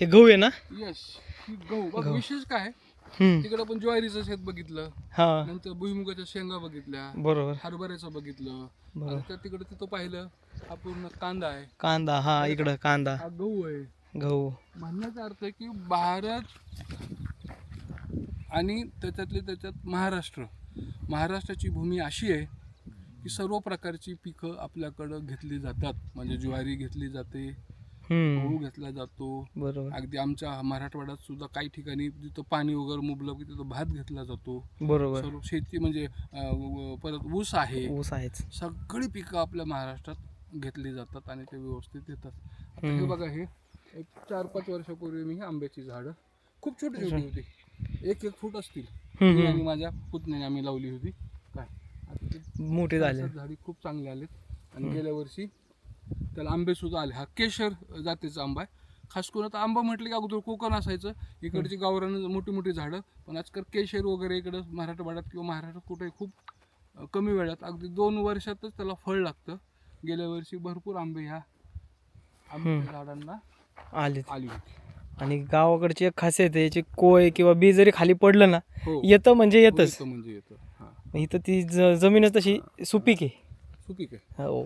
हे गहू आहे ना? यश ही गहू बघ. विशेष काय हम्म. तिकडे आपण ज्वारीचं शेत बघितलं, हा नंतर भुईमुगाच्या शेंगा बघितल्या, बरोबर हरभऱ्याचं बघितलं, बरोबर. आणि त्या तिकडे तिथं पाहिलं हा पूर्ण कांदा आहे, कांदा, हा इकडं कांदा, हा गहू आहे. गहू. म्हणण्याचा अर्थ आहे की भारत आणि त्याच्यात महाराष्ट्राची भूमी अशी आहे की सर्व प्रकारची पिकं आपल्याकडं घेतली जातात. म्हणजे ज्वारी घेतली जाते, गहू घेतला जातो, बरोबर अगदी आमच्या मराठवाड्यात सुद्धा काही ठिकाणी जिथं पाणी वगैरे मुबलक आहे तिथं भात घेतला जातो. बरोबर. सर्व शेती म्हणजे परत ऊस आहे. ऊस आहेच. सगळी पिकं आपल्या महाराष्ट्रात घेतली जातात आणि ते व्यवस्थित येतात. आता हे बघा, हे एक 4-5 वर्षापूर्वी मी ही आंब्याची झाडं खूप छोटी छोटी होती, 1-1 फूट असतील, मी आणि माझ्या पुतण्याने आम्ही लावली होती. काय आता ते मोठे झाले. झाडी खूप चांगले आलेत आणि गेल्या वर्षी त्याला आंबे सुद्धा आले. हा केशर जातीचा आंबा आहे. खास करून आता आंबा म्हटलं की अगोदर कोकण असायचं, इकडची गावरान मोठी मोठी झाडं, पण आजकाल केशर वगैरे इकडं मराठवाड्यात किंवा महाराष्ट्रात कुठे खूप कमी वेळात, अगदी 2 वर्षातच त्याला फळ लागतं. गेल्या वर्षी भरपूर आंबे ह्या आंब्याच्या झाडांना आले. आली होती. आणि गावाकडची एक खासियत आहे, याची कोय किंवा बी जरी खाली पडलं ना, हो, येतं म्हणजे येतच. येतं म्हणजे येतं. हां, इथं ती जमीनच तशी सुपीक आहे. सुपीक आहे. हो.